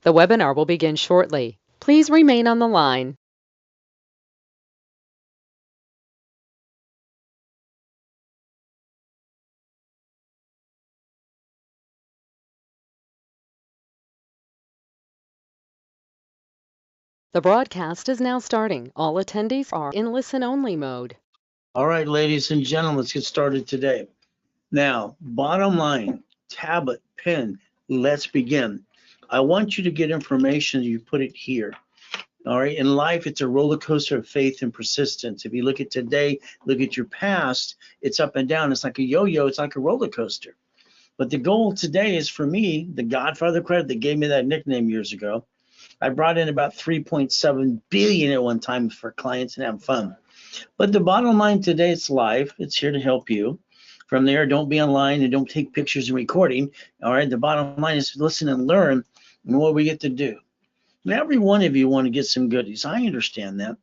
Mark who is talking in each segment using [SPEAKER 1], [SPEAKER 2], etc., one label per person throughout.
[SPEAKER 1] The webinar will begin shortly. Please remain on the line. The broadcast is now starting. All attendees are in listen-only mode.
[SPEAKER 2] All right, ladies and gentlemen, let's get started today. Now, bottom line, tablet, pen, let's begin. I want you to get information, you put it here. All right, in life, it's a roller coaster of faith and persistence. If you look at today, look at your past, it's up and down. It's like a yo-yo, it's like a roller coaster. But the goal today is for me, the Godfather credit that gave me that nickname years ago. I brought in about 3.7 billion at one time for clients and have fun. But the bottom line today, it's live. It's here to help you. From there, don't be online and don't take pictures and recording. All right. The bottom line is listen and learn and what we get to do. And every one of you want to get some goodies. I understand that.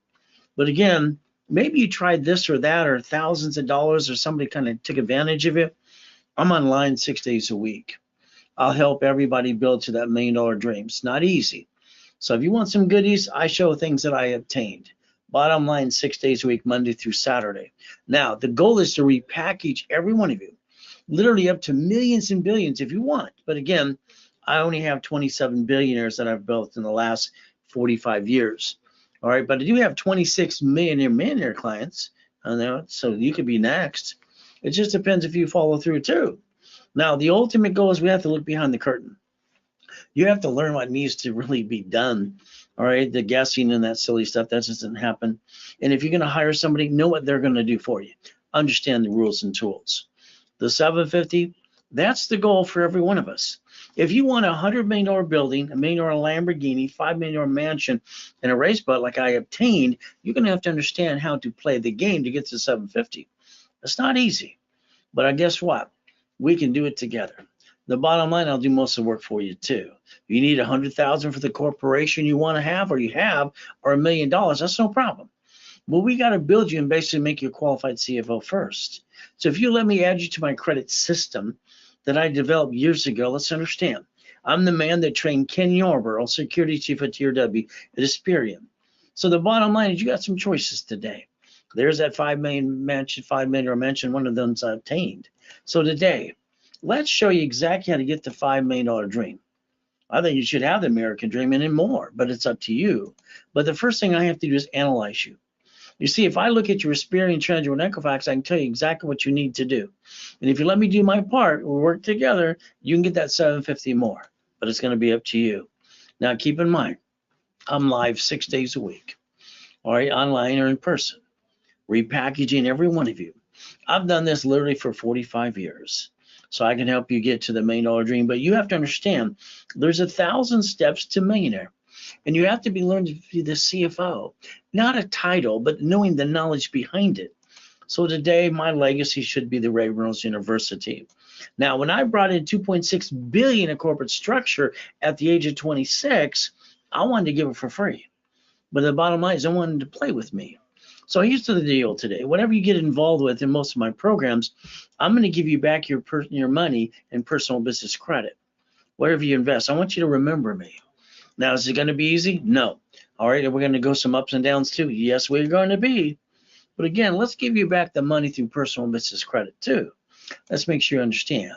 [SPEAKER 2] But again, maybe you tried this or that or thousands of dollars or somebody kind of took advantage of it. I'm online 6 days a week. I'll help everybody build to that $1 million dream. It's not easy. So if you want some goodies, I show things that I obtained. Bottom line, 6 days a week, Monday through Saturday. Now, the goal is to repackage every one of you, literally up to millions and billions if you want. But again, I only have 27 billionaires that I've built in the last 45 years. All right, but I do have 26 millionaire clients, so you could be next. It just depends if you follow through too. Now, the ultimate goal is we have to look behind the curtain. You have to learn what needs to really be done. All right, the guessing and that silly stuff, that doesn't happen. And if you're going to hire somebody, know what they're going to do for you. Understand the rules and tools. The 750, that's the goal for every one of us. If you want a $100 million building, a $1 million Lamborghini, $5 million mansion, and a race boat like I obtained, you're going to have to understand how to play the game to get to 750. It's not easy, but guess what? We can do it together. The bottom line, I'll do most of the work for you too. If you need 100,000 for the corporation you want to have, or you have, or $1 million, that's no problem. Well, we got to build you and basically make you a qualified CFO first. So if you let me add you to my credit system that I developed years ago, let's understand. I'm the man that trained Ken Yarborough, security chief at TRW at Experian. So the bottom line is you got some choices today. There's that 5 million mansion, 5 million mansion, one of them's obtained. So today, let's show you exactly how to get the $5 million dream. I think you should have the American dream and then more, but it's up to you. But the first thing I have to do is analyze you. You see, if I look at your Experian, Treasure, and Equifax, I can tell you exactly what you need to do. And if you let me do my part, we'll work together, you can get that 750 more, but it's going to be up to you. Now, keep in mind, I'm live 6 days a week, all right, online or in person, repackaging every one of you. I've done this literally for 45 years. So I can help you get to the $1 million dream. But you have to understand, there's 1,000 steps to millionaire. And you have to be learning to be the CFO, not a title, but knowing the knowledge behind it. So today, my legacy should be the Ray Reynolds University. Now, when I brought in 2.6 billion in corporate structure at the age of 26, I wanted to give it for free. But the bottom line is I wanted to play with me. So here's the deal today. Whatever you get involved with in most of my programs, I'm going to give you back your money and personal business credit. Whatever you invest, I want you to remember me. Now, is it going to be easy? No. All right, we're going to go some ups and downs too. Yes, we're going to be. But again, let's give you back the money through personal business credit too. Let's make sure you understand.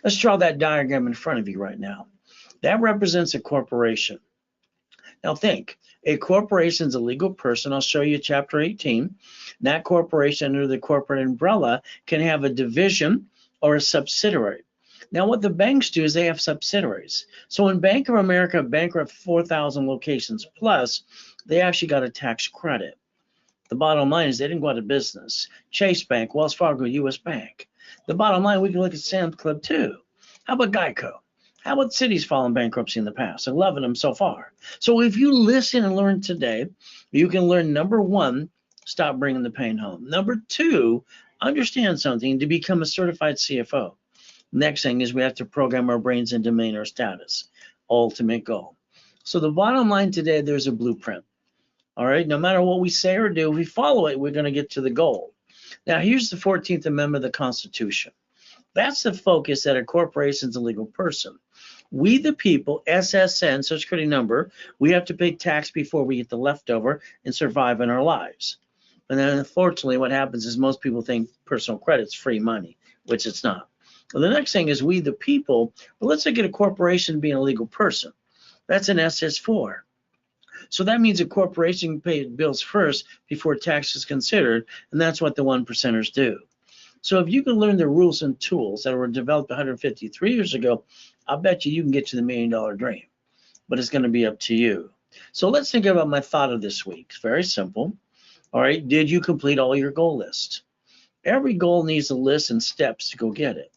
[SPEAKER 2] Let's draw that diagram in front of you right now. That represents a corporation. Now think, a corporation is a legal person. I'll show you chapter 18. That corporation under the corporate umbrella can have a division or a subsidiary. Now what the banks do is they have subsidiaries. So when Bank of America bankrupt 4,000 locations plus, they actually got a tax credit. The bottom line is they didn't go out of business. Chase Bank, Wells Fargo, US Bank. The bottom line, we can look at Sam's Club too. How about Geico? How about cities filing bankruptcy in the past? 11 of them so far. So if you listen and learn today, you can learn, number one, stop bringing the pain home. Number two, understand something to become a certified CFO. Next thing is we have to program our brains into millionaire status. Ultimate goal. So the bottom line today, there's a blueprint. All right, no matter what we say or do, if we follow it, we're going to get to the goal. Now, here's the 14th Amendment of the Constitution. That's the focus that a corporation is a legal person. We the people, SSN, Social Security number, we have to pay tax before we get the leftover and survive in our lives. And then unfortunately what happens is most people think personal credit's free money, which it's not. Well, the next thing is we the people, but let's look at a corporation being a legal person. That's an SS4. So that means a corporation pays bills first before tax is considered, and that's what the 1%ers do. So if you can learn the rules and tools that were developed 153 years ago, I'll bet you can get to the $1 million dream, but it's going to be up to you. So let's think about my thought of this week. It's very simple. All right, did you complete all your goal list? Every goal needs a list and steps to go get it.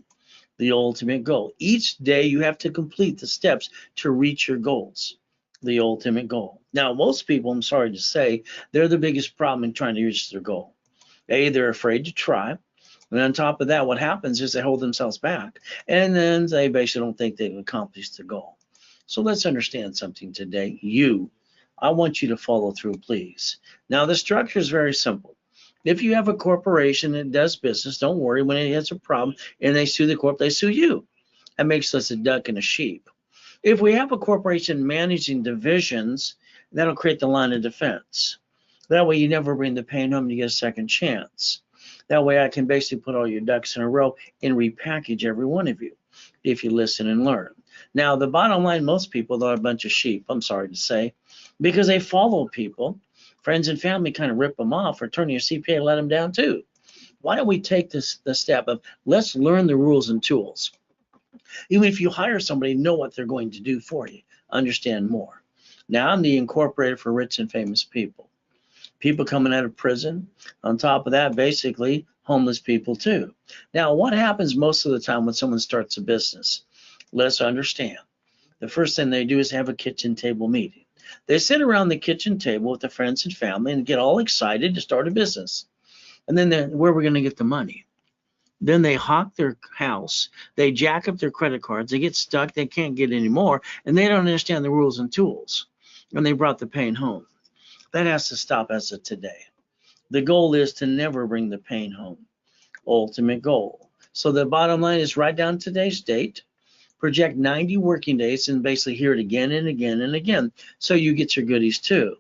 [SPEAKER 2] The ultimate goal. Each day you have to complete the steps to reach your goals. The ultimate goal. Now, most people, I'm sorry to say, they're the biggest problem in trying to reach their goal. They're afraid to try. And on top of that, what happens is they hold themselves back. And then they basically don't think they've accomplished the goal. So let's understand something today. I want you to follow through, please. Now, the structure is very simple. If you have a corporation that does business, don't worry. When it has a problem and they sue the corp, they sue you. That makes us a duck and a sheep. If we have a corporation managing divisions, that'll create the line of defense. That way you never bring the pain home and you get a second chance. That way I can basically put all your ducks in a row and repackage every one of you if you listen and learn. Now, the bottom line, most people are a bunch of sheep, I'm sorry to say, because they follow people. Friends and family kind of rip them off, or turn to your CPA and let them down too. Why don't we take the step of let's learn the rules and tools. Even if you hire somebody, know what they're going to do for you. Understand more. Now, I'm the incorporator for rich and famous people. People coming out of prison. On top of that, basically, homeless people too. Now, what happens most of the time when someone starts a business? Let's understand. The first thing they do is have a kitchen table meeting. They sit around the kitchen table with their friends and family and get all excited to start a business. And then where are we going to get the money? Then they hawk their house, they jack up their credit cards, they get stuck, they can't get any more, and they don't understand the rules and tools. And they brought the pain home. That has to stop as of today. The goal is to never bring the pain home. Ultimate goal. So the bottom line is write down today's date, project 90 working days, and basically hear it again and again and again, so you get your goodies too.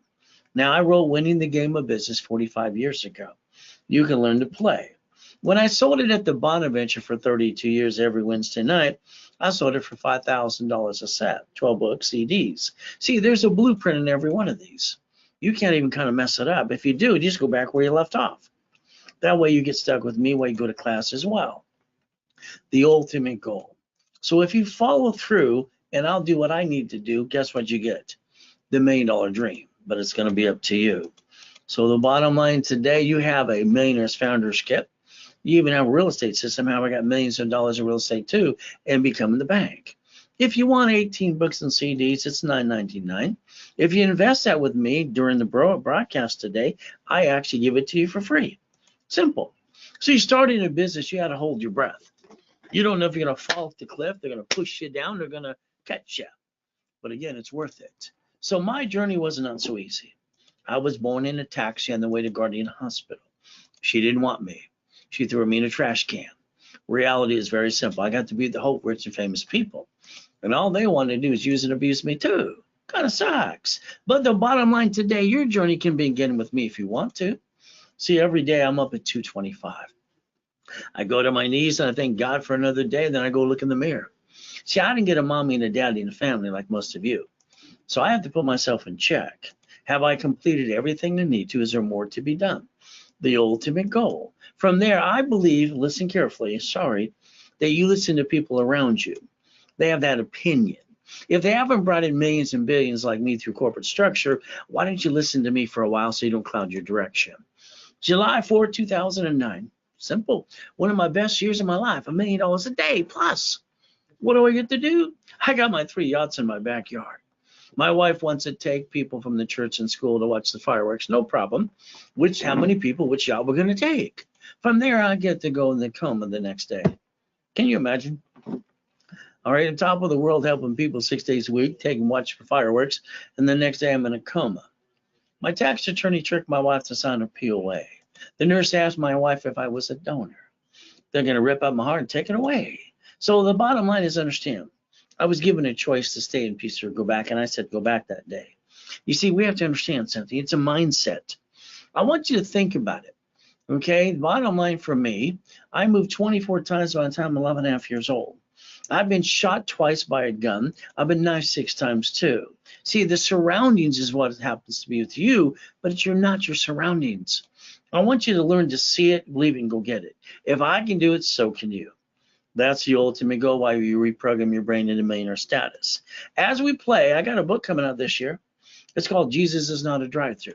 [SPEAKER 2] Now, I wrote Winning the Game of Business 45 years ago. You can learn to play. When I sold it at the Bonaventure for 32 years every Wednesday night, I sold it for $5,000 a set, 12 book CDs. See, there's a blueprint in every one of these. You can't even kind of mess it up. If you do, just go back where you left off. That way you get stuck with me while you go to class as well. The ultimate goal. So if you follow through and I'll do what I need to do, guess what you get? The $1 million dream, but it's going to be up to you. So the bottom line today, you have a Millionaires Founders Kit. You even have a real estate system. How I got millions of dollars in real estate too, and become the bank. If you want 18 books and CDs, it's $9.99. If you invest that with me during the broadcast today, I actually give it to you for free. Simple. So you start in a business, you got to hold your breath. You don't know if you're going to fall off the cliff, they're going to push you down, they're going to catch you. But again, it's worth it. So my journey was not so easy. I was born in a taxi on the way to Guardian Hospital. She didn't want me. She threw me in a trash can. Reality is very simple. I got to be the hope, rich and famous people. And all they wanted to do is use and abuse me too. Kind of sucks. But the bottom line today, your journey can begin with me if you want to. See, every day I'm up at 2:25. I go to my knees and I thank God for another day. Then I go look in the mirror. See, I didn't get a mommy and a daddy and a family like most of you. So I have to put myself in check. Have I completed everything I need to? Is there more to be done? The ultimate goal. From there, I believe, listen carefully, that you listen to people around you. They have that opinion. If they haven't brought in millions and billions like me through corporate structure, why don't you listen to me for a while so you don't cloud your direction? July 4, 2009. Simple. One of my best years of my life, $1 million a day plus. What do I get to do? I got my 3 yachts in my backyard. My wife wants to take people from the church and school to watch the fireworks. No problem. How many people, which yacht we're going to take? From there, I get to go in the coma the next day. Can you imagine? All right, on top of the world, helping people 6 days a week, taking watch for fireworks, and the next day I'm in a coma. My tax attorney tricked my wife to sign a POA. The nurse asked my wife if I was a donor. They're going to rip out my heart and take it away. So the bottom line is understand. I was given a choice to stay in peace or go back, and I said go back that day. You see, we have to understand something. It's a mindset. I want you to think about it. Okay, bottom line for me, I moved 24 times by the time I'm 11 and a half years old. I've been shot twice by a gun. I've been knifed 6 times too. See, the surroundings is what happens to be with you, but you're not your surroundings. I want you to learn to see it, believe it, and go get it. If I can do it, so can you. That's the ultimate goal, why you reprogram your brain into millionaire status. As we play, I got a book coming out this year. It's called Jesus is Not a Drive-Thru.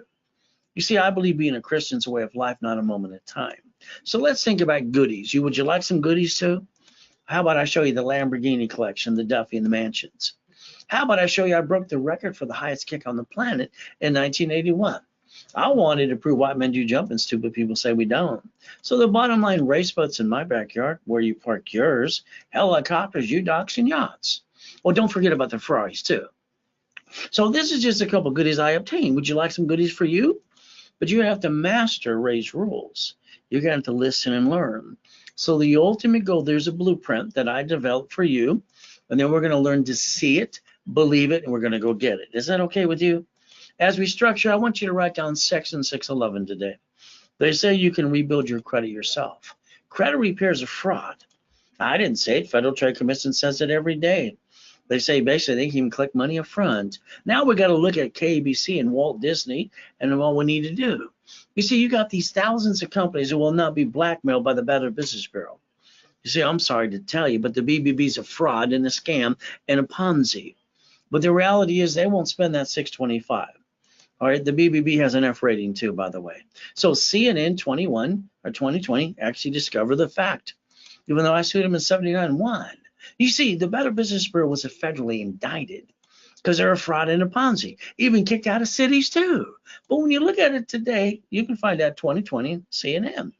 [SPEAKER 2] You see, I believe being a Christian is a way of life, not a moment at a time. So let's think about goodies. Would you like some goodies too? How about I show you the Lamborghini collection, the Duffy, and the mansions? How about I show you I broke the record for the highest kick on the planet in 1981? I wanted to prove white men do jump and stupid people say we don't. So the bottom line, race boats in my backyard, where you park yours, helicopters, U-Docks, and yachts. Well, don't forget about the Ferraris too. So this is just a couple goodies I obtained. Would you like some goodies for you? But you have to master Ray's rules. You're going to have to listen and learn. So the ultimate goal, there's a blueprint that I developed for you, and then we're going to learn to see it, believe it, and we're going to go get it. Is that okay with you? As we structure, I want you to write down Section 611 today. They say you can rebuild your credit yourself. Credit repair is a fraud. I didn't say it. Federal Trade Commission says it every day. They say basically they can even collect money up front. Now we got to look at KBC and Walt Disney and what we need to do. You see, you got these thousands of companies who will not be blackmailed by the Better Business Bureau. You see, I'm sorry to tell you, but the BBB is a fraud and a scam and a Ponzi. But the reality is they won't spend that 625. All right, the BBB has an F rating too, by the way. So CNN 21 or 2020 actually discovered the fact, even though I sued them in 79 won. You see, the Better Business Bureau was federally indicted because they're a fraud and a Ponzi, even kicked out of cities too. But when you look at it today, you can find out 2020 CNN.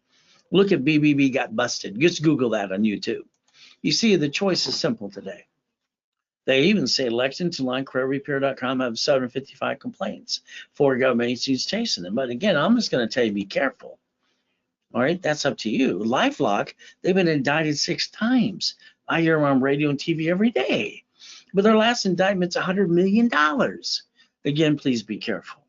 [SPEAKER 2] Look at BBB got busted. Just Google that on YouTube. You see, the choice is simple today. They even say elections online, creditrepair.com have 755 complaints. 4 government agencies chasing them. But again, I'm just going to tell you, be careful. All right, that's up to you. LifeLock, they've been indicted 6 times. I hear them on radio and TV every day. But their last indictment's $100 million. Again, please be careful.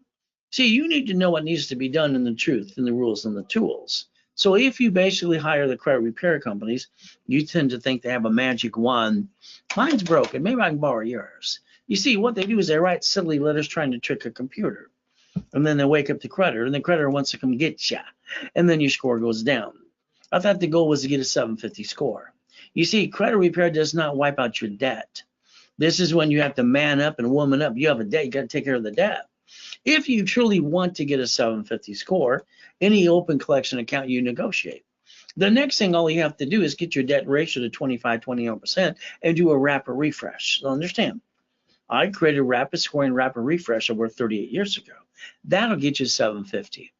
[SPEAKER 2] See, you need to know what needs to be done in the truth and the rules and the tools. So if you basically hire the credit repair companies, you tend to think they have a magic wand. Mine's broken. Maybe I can borrow yours. You see, what they do is they write silly letters trying to trick a computer. And then they wake up the creditor, and the creditor wants to come get you. And then your score goes down. I thought the goal was to get a 750 score. You see, credit repair does not wipe out your debt. This is when you have to man up and woman up. You have a debt, you got to take care of the debt. If you truly want to get a 750 score, any open collection account you negotiate. The next thing, all you have to do is get your debt ratio to 25-21% and do a rapid refresh. So understand, I created rapid scoring, rapid refresh over 38 years ago. That'll get you 750.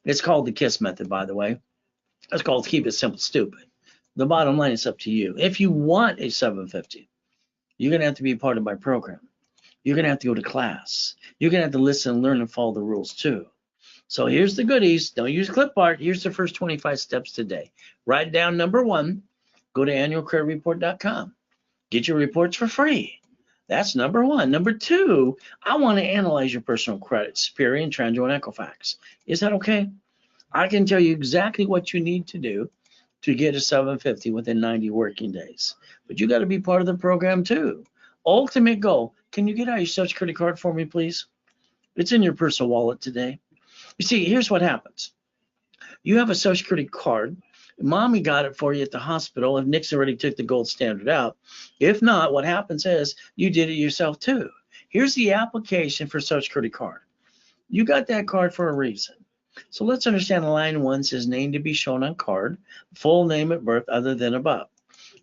[SPEAKER 2] It's called the KISS method, by the way. It's called keep it simple, stupid. The bottom line is up to you. If you want a 750, you're going to have to be a part of my program. You're going to have to go to class. You're going to have to listen and learn and follow the rules too. So here's the goodies. Don't use clip art. Here's the first 25 steps today. Write down number 1. Go to annualcreditreport.com. Get your reports for free. That's number 1. Number 2, I want to analyze your personal credit, Superior and Tranjo and Equifax. Is that okay? I can tell you exactly what you need to do to get a 750 within 90 working days. But you got to be part of the program too. Ultimate goal. Can you get out your Social Security card for me, please? It's in your personal wallet today. You see, here's what happens. You have a Social Security card. Mommy got it for you at the hospital if Nixon already took the gold standard out. If not, what happens is you did it yourself too. Here's the application for Social Security card. You got that card for a reason. So let's understand line 1 says name to be shown on card, full name at birth other than above.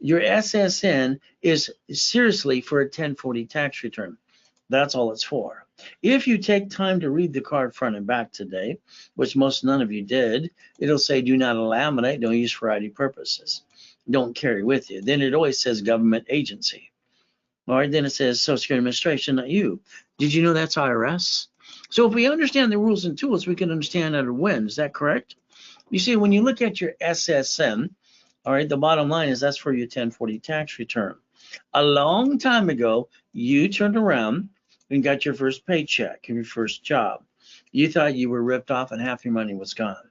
[SPEAKER 2] Your SSN is seriously for a 1040 tax return. That's all it's for. If you take time to read the card front and back today, which none of you did, it'll say do not laminate, don't use for ID purposes. Don't carry with you. Then it always says government agency. All right, then it says Social Security Administration, not you. Did you know that's IRS? So if we understand the rules and tools, we can understand how to win. Is that correct? You see, when you look at your SSN, All right, the bottom line is that's for your 1040 tax return. A long time ago, you turned around and got your first paycheck, your first job. You thought you were ripped off and half your money was gone.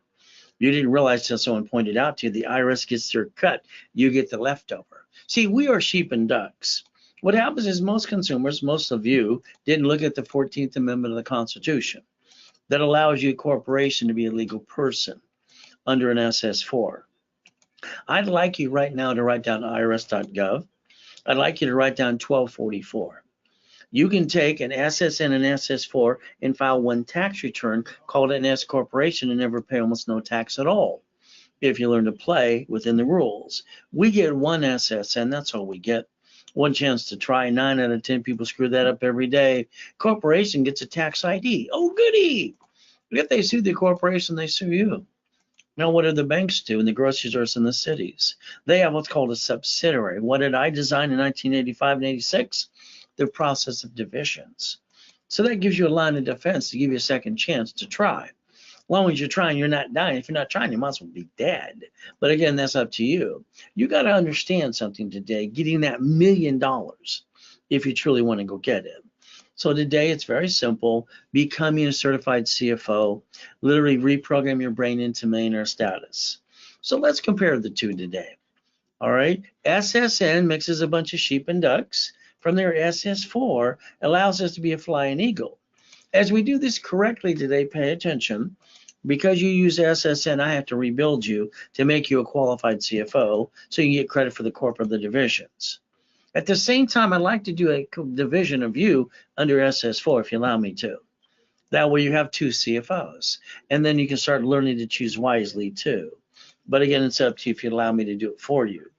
[SPEAKER 2] You didn't realize till someone pointed out to you, the IRS gets their cut, you get the leftover. See, we are sheep and ducks. What happens is most consumers, most of you, didn't look at the 14th Amendment of the Constitution that allows you a corporation to be a legal person under an SS4. I'd like you right now to write down irs.gov. I'd like you to write down 1244. You can take an SSN and SS4 and file one tax return, call it an S corporation, and never pay almost no tax at all if you learn to play within the rules. We get one SSN, that's all we get. One chance to try. 9 out of 10 people screw that up every day. Corporation gets a tax ID. Oh, goody. If they sue the corporation, they sue you. Now, what do the banks do in the grocery stores in the cities? They have what's called a subsidiary. What did I design in 1985 and 86? The process of divisions. So that gives you a line of defense to give you a second chance to try. As long as you're trying, you're not dying. If you're not trying, you might as well be dead. But again, that's up to you. You got to understand something today, getting that $1 million if you truly want to go get it. So today it's very simple, becoming a certified CFO, literally reprogram your brain into millionaire status. So let's compare the two today. All right, SSN mixes a bunch of sheep and ducks. From there, SS4 allows us to be a flying eagle. As we do this correctly today, pay attention. Because you use SSN, I have to rebuild you to make you a qualified CFO so you get credit for the corporate of the divisions. At the same time, I'd like to do a division of you under SS4 if you allow me to. That way you have 2 CFOs. And then you can start learning to choose wisely too. But again, it's up to you if you allow me to do it for you.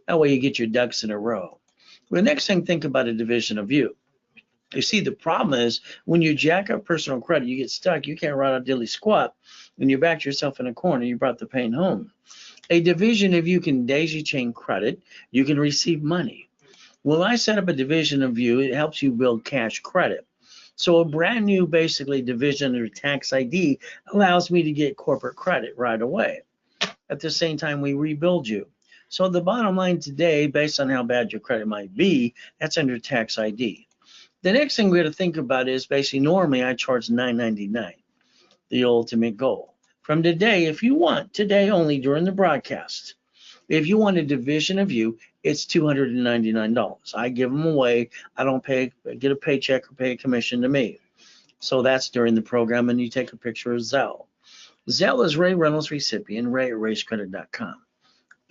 [SPEAKER 2] That way you get your ducks in a row. Well, the next thing, think about a division of you. You see, the problem is when you jack up personal credit, you get stuck. You can't write out dilly squat, and you backed yourself in a corner. You brought the pain home. A division of you can daisy chain credit. You can receive money. When I set up a division of you, it helps you build cash credit. So a brand new, basically, division or tax ID allows me to get corporate credit right away. At the same time, we rebuild you. So the bottom line today, based on how bad your credit might be, that's under tax ID. The next thing we got to think about is basically normally I charge $9.99, the ultimate goal. From today, if you want, today only during the broadcast, if you want a division of you, it's $299. I give them away. I don't get a paycheck or pay a commission to me. So that's during the program, and you take a picture of Zelle. Zelle is Ray Reynolds recipient, ray@racecredit.com.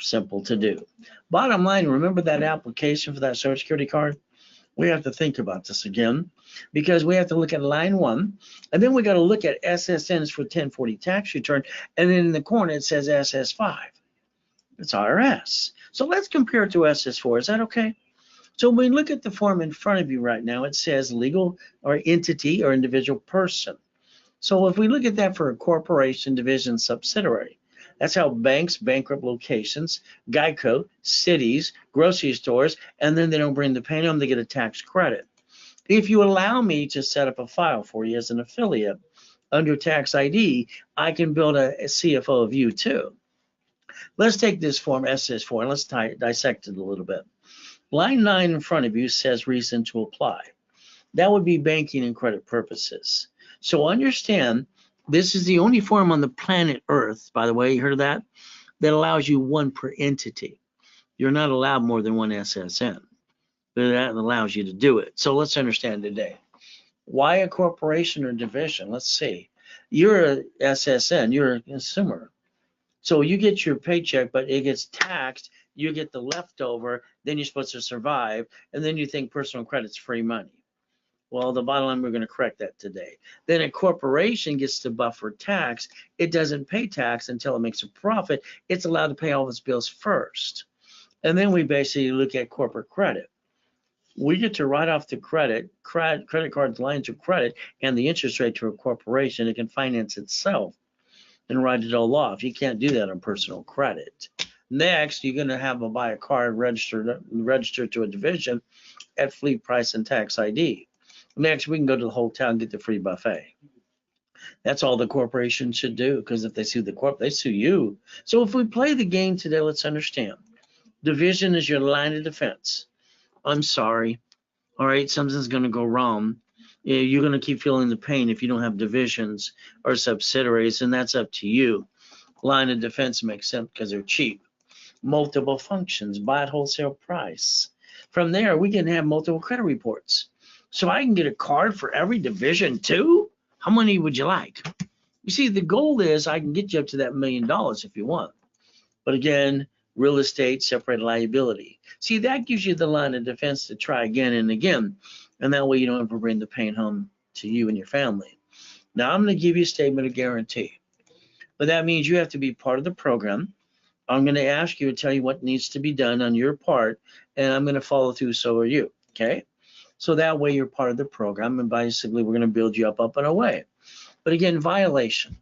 [SPEAKER 2] Simple to do. Bottom line, remember that application for that Social Security card? We have to think about this again because we have to look at line 1, and then we got to look at SSNs for 1040 tax return, and then in the corner it says SS5. It's IRS. So let's compare it to SS4. Is that okay? So when we look at the form in front of you right now, it says legal or entity or individual person. So if we look at that for a corporation, division, subsidiary, that's how banks, bankrupt locations, Geico, cities, grocery stores, and then they don't bring the pain home, they get a tax credit. If you allow me to set up a file for you as an affiliate under tax ID, I can build a CFO of you too. Let's take this form SS4 and let's dissect it a little bit. Line 9 in front of you says reason to apply. That would be banking and credit purposes. So understand, this is the only form on the planet Earth, by the way, you heard of that, that allows you one per entity. You're not allowed more than one SSN. But that allows you to do it. So let's understand today. Why a corporation or division? Let's see. You're a SSN, you're a consumer. So you get your paycheck, but it gets taxed. You get the leftover, then you're supposed to survive, and then you think personal credit's free money. Well, the bottom line, we're going to correct that today. Then a corporation gets to buffer tax. It doesn't pay tax until it makes a profit. It's allowed to pay all its bills first. And then we basically look at corporate credit. We get to write off the credit cards, lines of credit, and the interest rate to a corporation. It can finance itself and write it all off. You can't do that on personal credit. Next, you're going to have to buy a card registered to a division at fleet price and tax ID. Next, we can go to the hotel and get the free buffet. That's all the corporation should do, because if they sue the corp, they sue you. So if we play the game today, let's understand. Division is your line of defense. I'm sorry. All right, something's going to go wrong. You're going to keep feeling the pain if you don't have divisions or subsidiaries, and that's up to you. Line of defense makes sense because they're cheap. Multiple functions, buy at wholesale price. From there, we can have multiple credit reports. So I can get a card for every division too? How many would you like? You see, the goal is I can get you up to that $1 million if you want. But again, real estate, separate liability. See, that gives you the line of defense to try again and again. And that way you don't ever bring the pain home to you and your family. Now, I'm going to give you a statement of guarantee. But that means you have to be part of the program. I'm going to ask you to tell you what needs to be done on your part, and I'm going to follow through, so are you, okay? So that way you're part of the program, and basically we're going to build you up and away. But again, violation.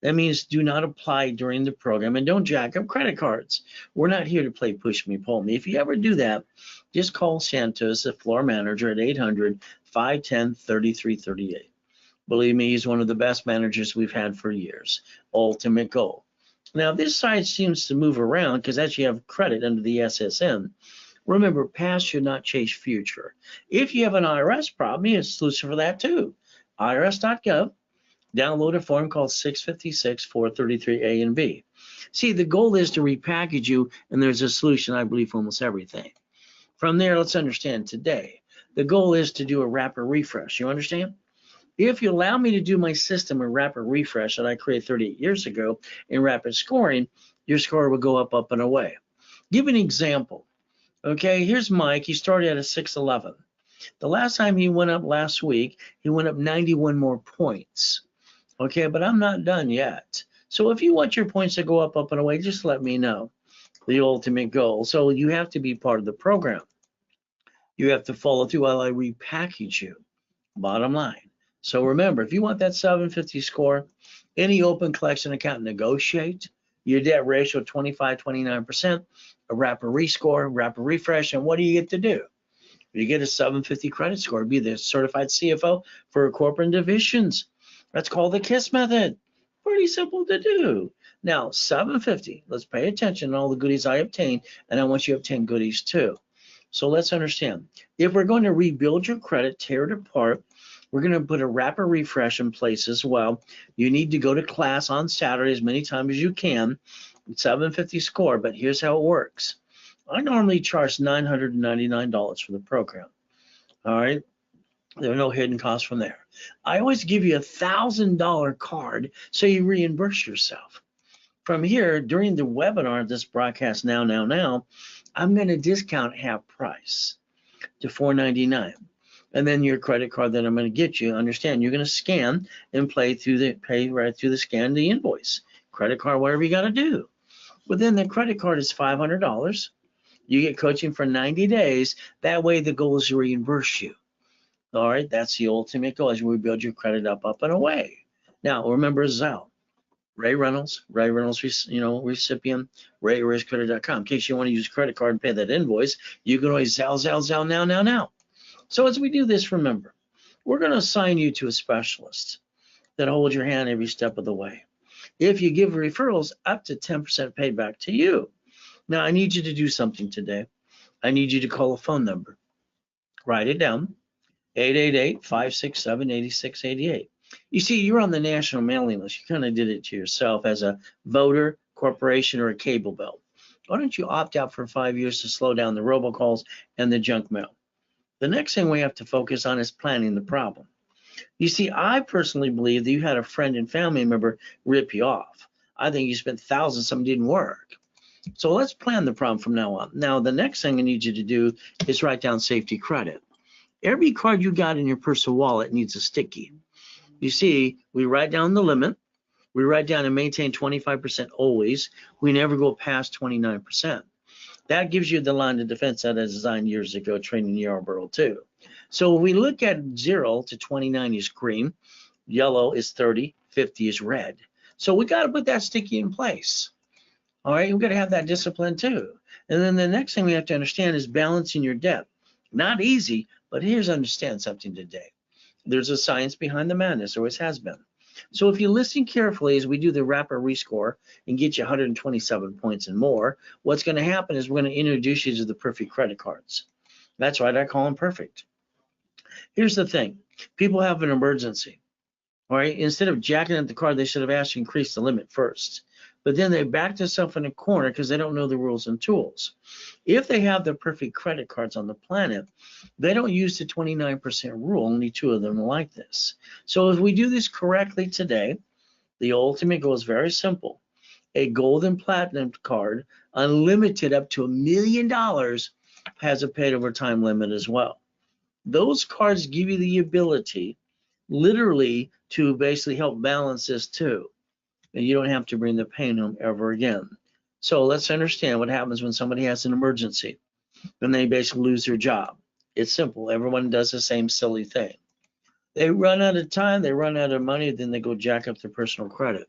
[SPEAKER 2] That means do not apply during the program, and don't jack up credit cards. We're not here to play push me, pull me. If you ever do that, just call Santos, the floor manager, at 800-510-3338. Believe me, he's one of the best managers we've had for years. Ultimate goal. Now, this side seems to move around because as you have credit under the SSN, remember, past should not chase future. If you have an IRS problem, you have a solution for that too. IRS.gov, download a form called 656-433A and B. See, the goal is to repackage you, and there's a solution, I believe, for almost everything. From there, let's understand today. The goal is to do a rapid refresh. You understand? If you allow me to do my system a rapid refresh that I created 38 years ago in rapid scoring, your score will go up and away. Give an example. Okay, here's Mike. He started at a 611. The last time he went up last week, he went up 91 more points. Okay, but I'm not done yet. So if you want your points to go up and away, just let me know. The ultimate goal. So you have to be part of the program. You have to follow through while I repackage you. Bottom line. So remember, if you want that 750 score, any open collection account, negotiate your debt ratio 25-29%, a rapid rescore, rapid refresh, and what do you get to do? You get a 750 credit score, be the certified CFO for corporate divisions. That's called the KISS method. Pretty simple to do. Now, 750, let's pay attention to all the goodies I obtained, and I want you to obtain goodies too. So let's understand. If we're going to rebuild your credit, tear it apart, we're going to put a rapid refresh in place as well. You need to go to class on Saturday as many times as you can, 750 score, but here's how it works. I normally charge $999 for the program. All right, there are no hidden costs from there. I always give you a $1,000 card so you reimburse yourself. From here, during the webinar, this broadcast now, I'm going to discount half price to $499. And then your credit card that I'm going to get you, understand, you're going to scan and pay right through the scan the invoice. Credit card, whatever you got to do. Within the credit card is $500. You get coaching for 90 days. That way the goal is to reimburse you. All right, that's the ultimate goal as we build your credit up and away. Now, remember Zelle. Ray Reynolds, recipient, RayRaceCredit.com. In case you want to use a credit card and pay that invoice, you can always Zelle now. So as we do this, remember, we're going to assign you to a specialist that holds your hand every step of the way. If you give referrals, up to 10% paid back to you. Now, I need you to do something today. I need you to call a phone number. Write it down, 888-567-8688. You see, you're on the national mailing list. You kind of did it to yourself as a voter, corporation, or a cable bill. Why don't you opt out for 5 years to slow down the robocalls and the junk mail? The next thing we have to focus on is planning the problem. You see, I personally believe that you had a friend and family member rip you off. I think you spent thousands, something didn't work. So let's plan the problem from now on. Now, the next thing I need you to do is write down safety credit. Every card you got in your personal wallet needs a sticky. You see, we write down the limit. We write down and maintain 25% always. We never go past 29%. That gives you the line of defense that I designed years ago, training Yarborough too. So when we look at 0 to 29 is green, yellow is 30, 50 is red. So we got to put that sticky in place. All right, we've got to have that discipline too. And then the next thing we have to understand is balancing your debt. Not easy, but here's understand something today. There's a science behind the madness, always has been. So if you listen carefully as we do the rapid rescore and get you 127 points and more, what's going to happen is we're going to introduce you to the perfect credit cards. That's right, I call them perfect. Here's the thing. People have an emergency. All right, instead of jacking at the card, they should have asked you to increase the limit first. But then they backed themselves in a corner because they don't know the rules and tools. If they have the perfect credit cards on the planet, they don't use the 29% rule. Only 2 of them are like this. So if we do this correctly today, the ultimate goal is very simple. A gold and platinum card, unlimited up to $1 million, has a paid over time limit as well. Those cards give you the ability literally to basically help balance this too. And you don't have to bring the pain home ever again. So let's understand what happens when somebody has an emergency and they basically lose their job. It's simple. Everyone does the same silly thing. They run out of time, they run out of money, then they go jack up their personal credit.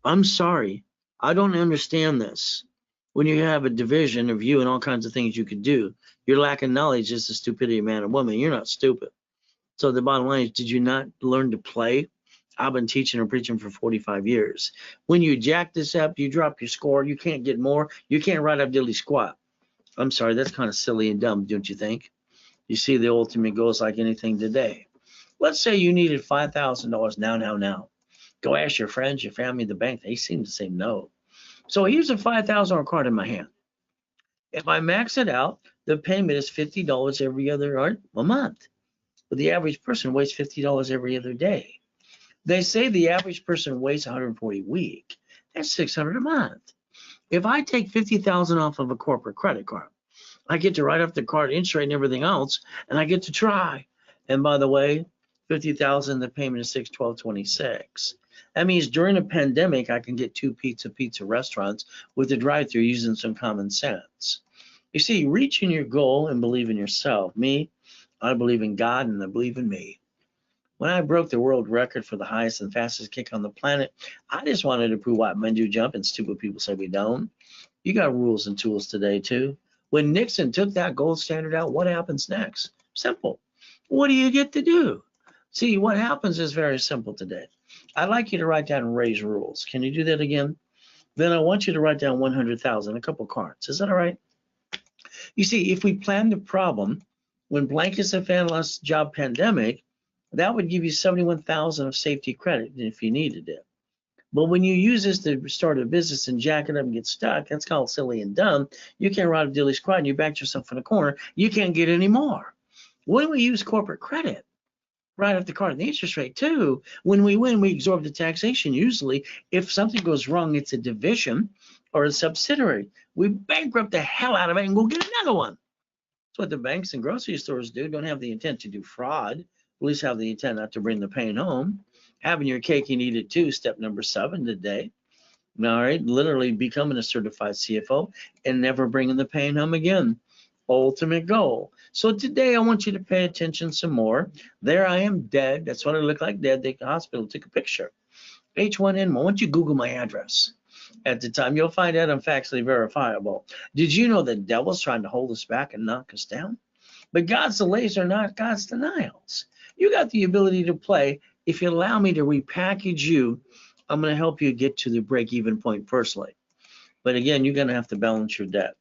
[SPEAKER 2] I'm sorry, I don't understand this. When you have a division of you and all kinds of things you could do, your lack of knowledge is the stupidity of man and woman. You're not stupid. So the bottom line is, did you not learn to play? I've been teaching and preaching for 45 years. When you jack this up, you drop your score, you can't get more, you can't write up diddly squat. I'm sorry, that's kind of silly and dumb, don't you think? You see, the ultimate goal is like anything today. Let's say you needed $5,000 now. Go ask your friends, your family, the bank. They seem to say no. So here's a $5,000 card in my hand. If I max it out, the payment is $50 every other month. But the average person wastes $50 every other day. They say the average person wastes 140 a week. That's $600 a month. If I take $50,000 off of a corporate credit card, I get to write off the card, interest rate, and everything else, and I get to try. And by the way, $50,000, the payment is $612.26. That means during a pandemic, I can get 2 pizza restaurants with a drive-through using some common sense. You see, reaching your goal and believe in yourself. Me, I believe in God and I believe in me. When I broke the world record for the highest and fastest kick on the planet, I just wanted to prove what men do jump and stupid people say we don't. You got rules and tools today too. When Nixon took that gold standard out, what happens next? Simple. What do you get to do? See, what happens is very simple today. I'd like you to write down Ray's rules. Can you do that again? Then I want you to write down 100,000, a couple cards. Is that all right? You see, if we plan the problem, when blankets have found last job pandemic, that would give you 71,000 of safety credit if you needed it. But when you use this to start a business and jack it up and get stuck, that's called silly and dumb. You can't write a dilly squat and you backed yourself in a corner. You can't get any more. When we use corporate credit, right off the card, the interest rate too, when we win, we absorb the taxation. Usually, if something goes wrong, it's a division or a subsidiary. We bankrupt the hell out of it and go get another one. That's what the banks and grocery stores do. Don't have the intent to do fraud. At least have the intent not to bring the pain home. Having your cake and eat it too, step number 7 today. All right, literally becoming a certified CFO and never bringing the pain home again. Ultimate goal. So today I want you to pay attention some more. There I am dead. That's what I look like dead. The hospital took a picture. H1N1. Why don't you Google my address? At the time, you'll find out I'm factually verifiable. Did you know the devil's trying to hold us back and knock us down? But God's delays are not God's denials. You got the ability to play. If you allow me to repackage you, I'm going to help you get to the break-even point personally. But again, you're going to have to balance your debt.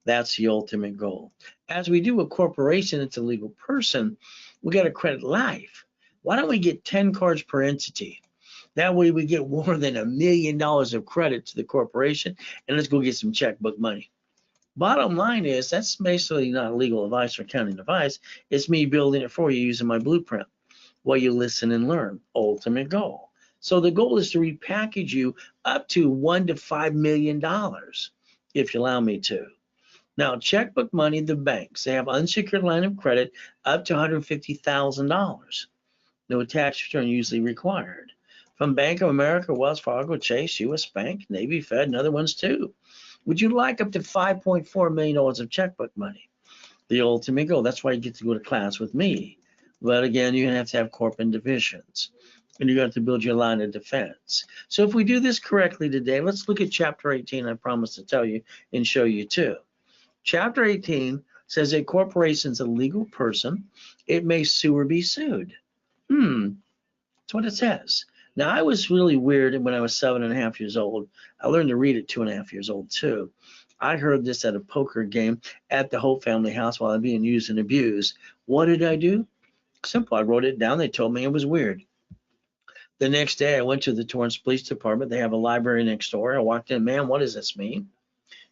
[SPEAKER 2] That's the ultimate goal. As we do a corporation, it's a legal person, we got to credit life. Why don't we get 10 cards per entity? That way we get more than $1 million of credit to the corporation, and let's go get some checkbook money. Bottom line is, that's basically not legal advice or accounting advice. It's me building it for you using my blueprint. While you listen and learn. Ultimate goal. So the goal is to repackage you up to $1 to $5 million, if you allow me to. Now, checkbook money, the banks, they have unsecured line of credit up to $150,000. No tax return usually required. From Bank of America, Wells Fargo, Chase, U.S. Bank, Navy, Fed, and other ones too. Would you like up to $5.4 million of checkbook money? The ultimate goal. That's why you get to go to class with me. But again, you're going to have corporate divisions. And you're going to have to build your line of defense. So if we do this correctly today, let's look at Chapter 18. I promised to tell you and show you too. Chapter 18 says a corporation is a legal person. It may sue or be sued. That's what it says. Now, I was really weird when I was 7.5 years old. I learned to read at 2.5 years old too. I heard this at a poker game at the Hope family house while I'm being used and abused. What did I do? Simple. I wrote it down. They told me it was weird. The next day, I went to the Torrance Police Department. They have a library next door. I walked in, ma'am, what does this mean?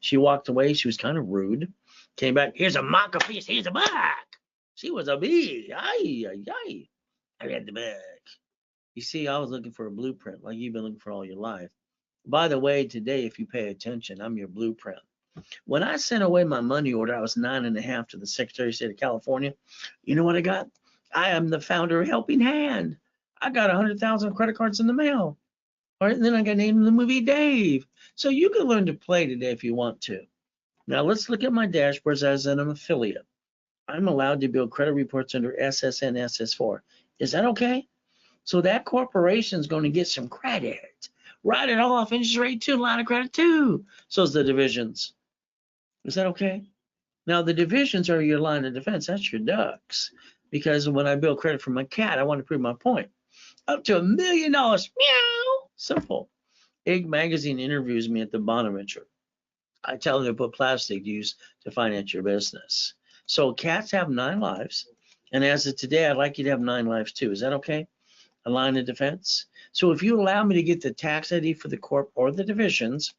[SPEAKER 2] She walked away. She was kind of rude. Came back. Here's a mock of piece. Here's a back. She was a bee. Ay, ay, ay. I read the book. You see, I was looking for a blueprint like you've been looking for all your life. By the way, today, if you pay attention, I'm your blueprint. When I sent away my money order, I was 9.5 to the Secretary of State of California. You know what I got? I am the founder of Helping Hand. I got 100,000 credit cards in the mail. All right, and then I got named in the movie Dave. So you can learn to play today if you want to. Now let's look at my dashboards as an affiliate. I'm allowed to build credit reports under SSN SS4. Is that okay? So that corporation is going to get some credit. Write it off, interest rate 2, line of credit 2. So is the divisions. Is that okay? Now the divisions are your line of defense. That's your ducks. Because when I build credit for my cat, I want to prove my point. Up to $1 million. Meow. Simple. Egg Magazine interviews me at the Bonaventure. I tell them to put plastic use to finance your business. So cats have 9 lives. And as of today, I'd like you to have 9 lives too. Is that okay? A line of defense. So if you allow me to get the tax ID for the corp or the divisions,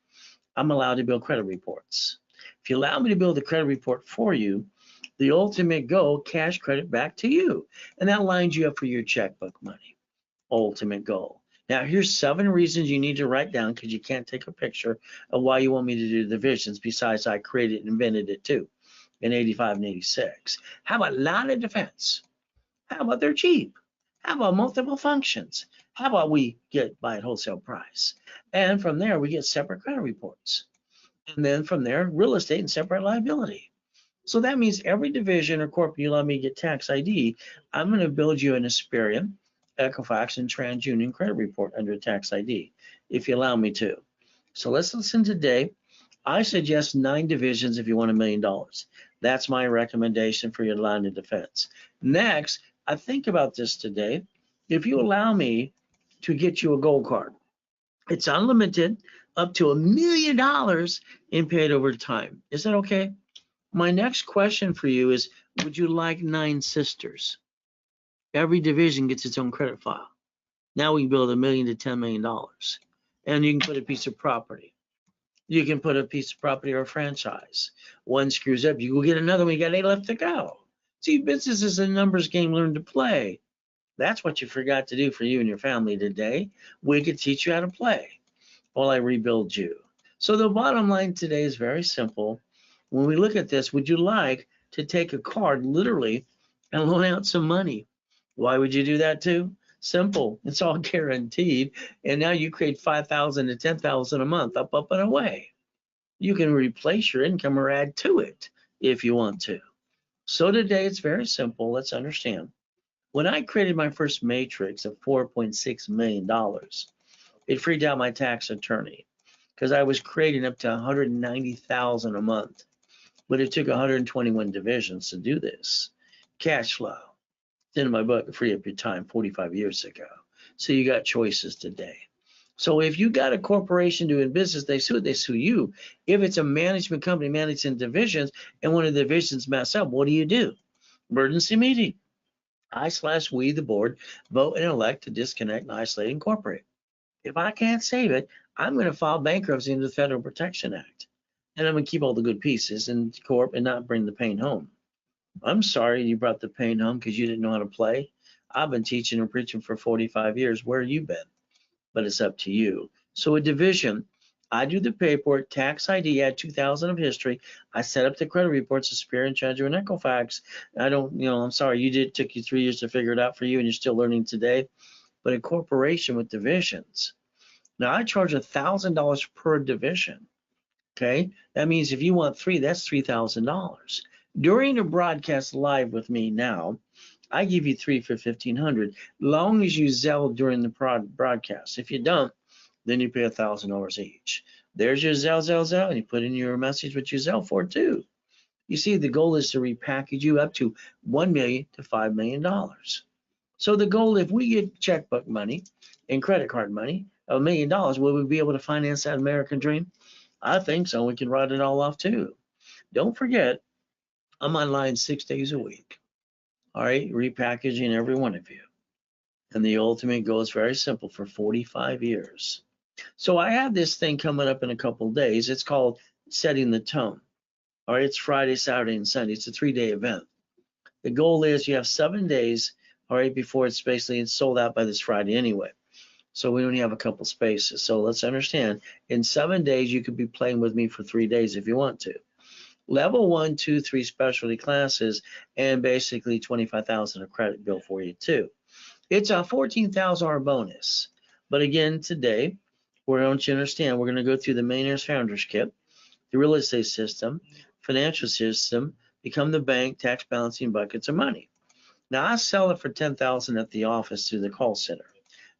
[SPEAKER 2] I'm allowed to build credit reports. If you allow me to build a credit report for you, the ultimate goal, cash credit back to you. And that lines you up for your checkbook money. Ultimate goal. Now, here's 7 reasons you need to write down because you can't take a picture of why you want me to do the divisions. Besides, I created and invented it too in 85 and 86. How about line of defense? How about they're cheap? How about multiple functions? How about we get by at wholesale price? And from there, we get separate credit reports. And then from there, real estate and separate liability. So that means every division or corp you let me get tax ID, I'm going to build you an Asperian, Equifax, and TransUnion credit report under tax ID, if you allow me to. So let's listen today. I suggest 9 divisions if you want $1 million. That's my recommendation for your line of defense. Next, I think about this today. If you allow me to get you a gold card, it's unlimited, up to $1 million in paid over time. Is that okay? My next question for you is, would you like 9 sisters? Every division gets its own credit file. Now we can build $1 million to $10 million. And you can put a piece of property. You can put a piece of property or a franchise. One screws up, you go get another one, you got 8 left to go. See, business is a numbers game, learn to play. That's what you forgot to do for you and your family today. We could teach you how to play while I rebuild you. So the bottom line today is very simple. When we look at this, would you like to take a card literally and loan out some money? Why would you do that too? Simple. It's all guaranteed. And now you create 5,000 to 10,000 a month, up, and away. You can replace your income or add to it if you want to. So today it's very simple. Let's understand. When I created my first matrix of $4.6 million, it freaked out my tax attorney because I was creating up to 190,000 a month. But it took 121 divisions to do this. Cash flow. It's in my book, Free Up Your Time, 45 years ago. So you got choices today. So if you got a corporation doing business, they sue you. If it's a management company managed in divisions and one of the divisions mess up, what do? Emergency meeting. I/we, the board, vote and elect to disconnect and isolate and incorporate. If I can't save it, I'm going to file bankruptcy under the Federal Protection Act. And I'm going to keep all the good pieces in corp and not bring the pain home. I'm sorry you brought the pain home because you didn't know how to play. I've been teaching and preaching for 45 years. Where have you been? But it's up to you. So a division, I do the paperwork, tax ID, add 2,000 of history. I set up the credit reports, Asperian, TransUnion, and Equifax. I don't, I'm sorry, it took you 3 years to figure it out for you and you're still learning today. But a corporation with divisions. Now I charge $1,000 per division. Okay, that means if you want 3, that's $3,000. During a broadcast live with me now, I give you 3 for $1,500, long as you Zelle during the broadcast. If you don't, then you pay $1,000 each. There's your Zelle, and you put in your message what you Zelle for too. You see, the goal is to repackage you up to $1 million to $5 million. So the goal, if we get checkbook money and credit card money of $1 million, will we be able to finance that American dream? I think so. We can write it all off too. Don't forget, I'm online 6 days a week. All right, repackaging every one of you. And the ultimate goal is very simple for 45 years. So I have this thing coming up in a couple of days. It's called Setting the Tone. All right, it's Friday, Saturday, and Sunday. It's a 3-day event. The goal is you have 7 days, all right, before it's sold out by this Friday anyway. So we only have a couple spaces. So let's understand, in 7 days, you could be playing with me for 3 days if you want to. Level 1, 2, 3 specialty classes, and basically 25,000 of credit bill for you too. It's a $14,000 bonus. But again, today, I want you to understand, we're going to go through the Millionaires Founders Kit, the real estate system, financial system, become the bank, tax balancing buckets of money. Now I sell it for $10,000 at the office through the call center.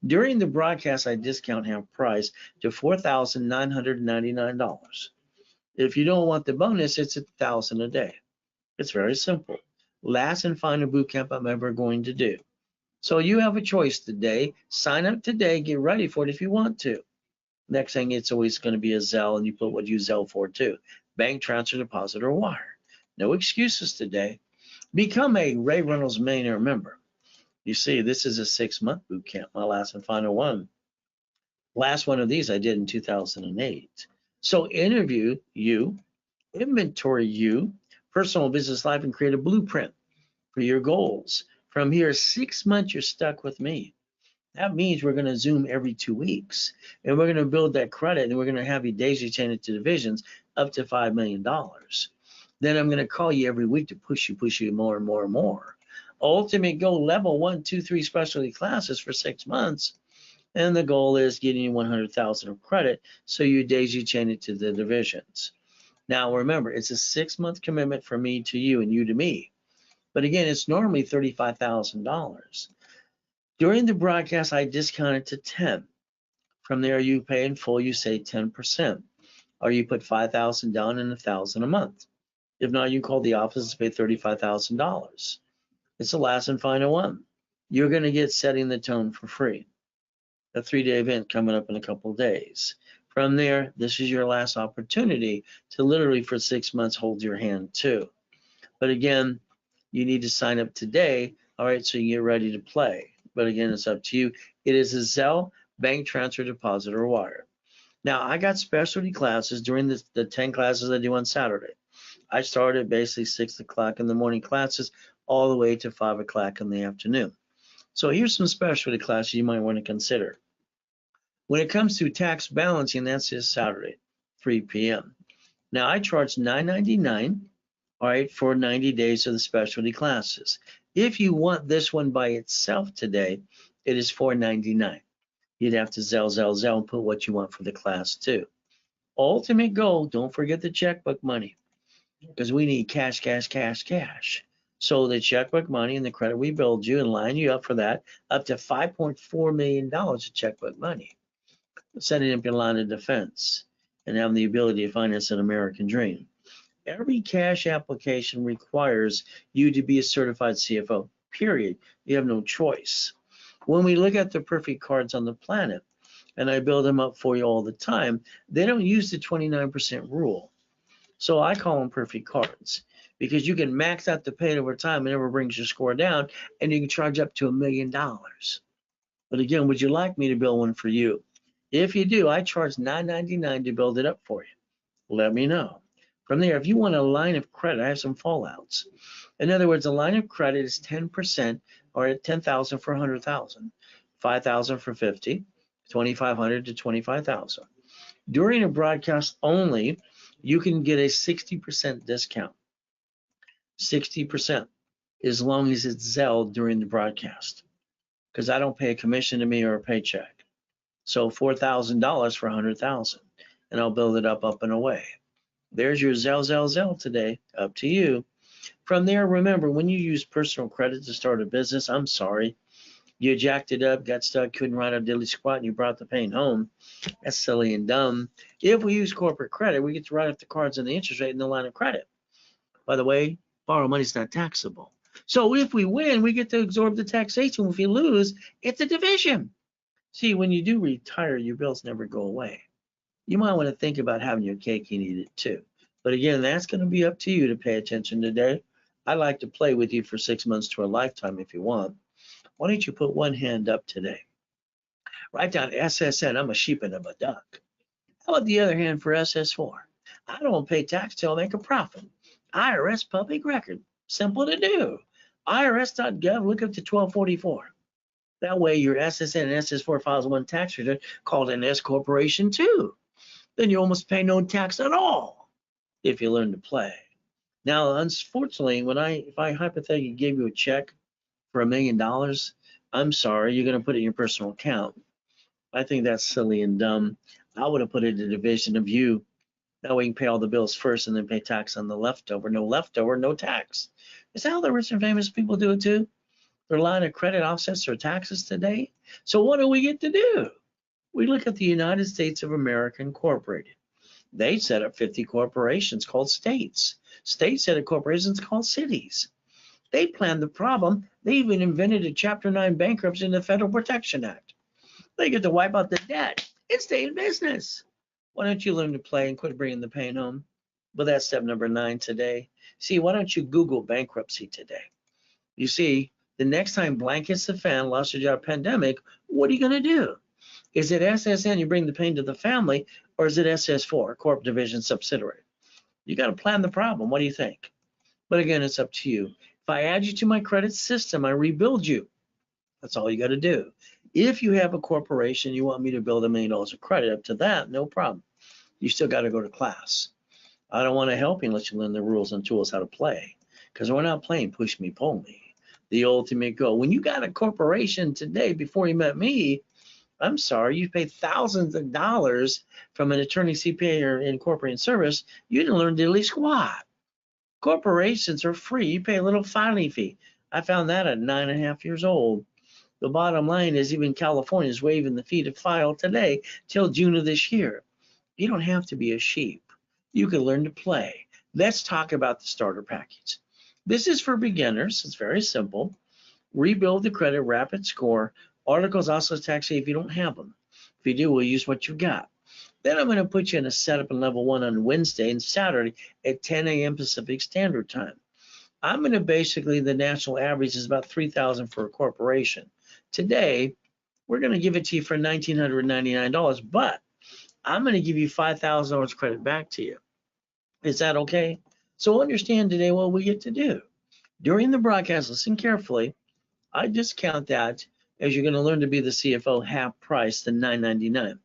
[SPEAKER 2] During the broadcast, I discount half price to $4,999. If you don't want the bonus, it's $1,000 a day. It's very simple. Last and final boot camp I'm ever going to do. So you have a choice today. Sign up today, get ready for it if you want to. Next thing, it's always going to be a Zelle, and you put what you Zelle for too. Bank transfer, deposit, or wire. No excuses today. Become a Ray Reynolds Millionaire member. You see, this is a 6-month boot camp, my last and final one. Last one of these I did in 2008. So interview you, inventory you, personal business life, and create a blueprint for your goals. From here, 6 months, you're stuck with me. That means we're going to Zoom every 2 weeks, and we're going to build that credit, and we're going to have you daisy chain it to divisions up to $5 million. Then I'm going to call you every week to push you more and more and more. Ultimate goal, level 1, 2, 3 specialty classes for 6 months. And the goal is getting you 100,000 of credit, so you daisy chain it to the divisions. Now remember, it's a 6-month commitment from me to you and you to me. But again, it's normally $35,000. During the broadcast, I discount it to 10. From there, you pay in full, you say 10%. Or you put $5,000 down and $1,000 a month. If not, you call the office to pay $35,000. It's the last and final one. You're going to get Setting the Tone for free. A 3-day event coming up in a couple of days. From there, this is your last opportunity to literally for 6 months hold your hand too. But again, you need to sign up today, all right, so you get ready to play. But again, it's up to you. It is a Zelle, bank transfer, deposit, or wire. Now, I got specialty classes during the 10 classes I do on Saturday. I started basically 6 o'clock in the morning classes all the way to 5 o'clock in the afternoon. So here's some specialty classes you might want to consider. When it comes to tax balancing, that's this Saturday, 3 p.m. Now, I charge $9.99, all right, for 90 days of the specialty classes. If you want this one by itself today, it is $4.99. You'd have to Zelle, and put what you want for the class too. Ultimate goal, don't forget the checkbook money, because we need cash. So the checkbook money and the credit we build you and line you up for that, up to $5.4 million of checkbook money. Setting up your line of defense and having the ability to finance an American dream. Every cash application requires you to be a certified CFO, period. You have no choice. When we look at the perfect cards on the planet, and I build them up for you all the time, they don't use the 29% rule. So I call them perfect cards because you can max out the pay over time. It never brings your score down, and you can charge up to $1 million. But again, would you like me to build one for you? If you do, I charge $9.99 to build it up for you. Let me know. From there, if you want a line of credit, I have some fallouts. In other words, a line of credit is 10% or at $10,000 for $100,000, $5,000 for $50,000, $2,500 to $25,000. During a broadcast only, you can get a 60% discount. 60%, as long as it's Zelle during the broadcast, because I don't pay a commission to me or a paycheck. So $4,000 for $100,000, and I'll build it up and away. There's your Zelle today, up to you. From there, remember, when you use personal credit to start a business, I'm sorry, you jacked it up, got stuck, couldn't write a diddly squat, and you brought the pain home. That's silly and dumb. If we use corporate credit, we get to write off the cards and the interest rate and the line of credit. By the way, borrow money is not taxable. So if we win, we get to absorb the taxation. If we lose, it's a division. See, when you do retire, your bills never go away. You might want to think about having your cake and eat it too. But again, that's going to be up to you to pay attention today. I'd like to play with you for 6 months to a lifetime if you want. Why don't you put one hand up today? Write down SSN. I'm a sheep and I'm a duck. How about the other hand for SS4? I don't pay tax till I make a profit. IRS public record. Simple to do. IRS.gov, look up to 1244. That way your SSN and SS4 files one tax return called an S corporation too. Then you almost pay no tax at all if you learn to play. Now, unfortunately, if I hypothetically gave you a check for $1 million, I'm sorry, you're going to put it in your personal account. I think that's silly and dumb. I would have put it in a division of you. That way you can pay all the bills first and then pay tax on the leftover. No leftover, no tax. Is that how the rich and famous people do it too? Their line of credit offsets their taxes today. So what do we get to do? We look at the United States of America Incorporated. They set up 50 corporations called states. States set up corporations called cities. They planned the problem. They even invented a Chapter 9 bankruptcy in the Federal Protection Act. They get to wipe out the debt and stay in business. Why don't you learn to play and quit bringing the pain home? But that's step number 9 today. See, why don't you Google bankruptcy today? You see, the next time blank hits the fan, lost your job, pandemic, what are you going to do? Is it SSN, you bring the pain to the family, or is it SS4, corp division subsidiary? You got to plan the problem. What do you think? But again, it's up to you. If I add you to my credit system, I rebuild you. That's all you got to do. If you have a corporation, you want me to build $1 million of credit, up to that, no problem. You still got to go to class. I don't want to help you unless you learn the rules and tools how to play, because we're not playing push me, pull me, the ultimate goal. When you got a corporation today, before you met me, I'm sorry, you paid thousands of dollars from an attorney, CPA, or incorporated service. You didn't learn diddly squat. Corporations are free. You pay a little filing fee. I found that at 9.5 years old. The bottom line is even California is waiving the fee to file today till June of this year. You don't have to be a sheep. You can learn to play. Let's talk about the starter package. This is for beginners. It's very simple. Rebuild the credit, rapid score. Articles also tax if you don't have them. If you do, we'll use what you've got. Then I'm going to put you in a setup in level 1 on Wednesday and Saturday at 10 a.m. Pacific Standard Time. I'm going to basically, the national average is about $3,000 for a corporation. Today, we're going to give it to you for $1,999, but I'm going to give you $5,000 credit back to you. Is that okay? So understand today what we get to do. During the broadcast, listen carefully. I discount that as you're going to learn to be the CFO half price, the $999.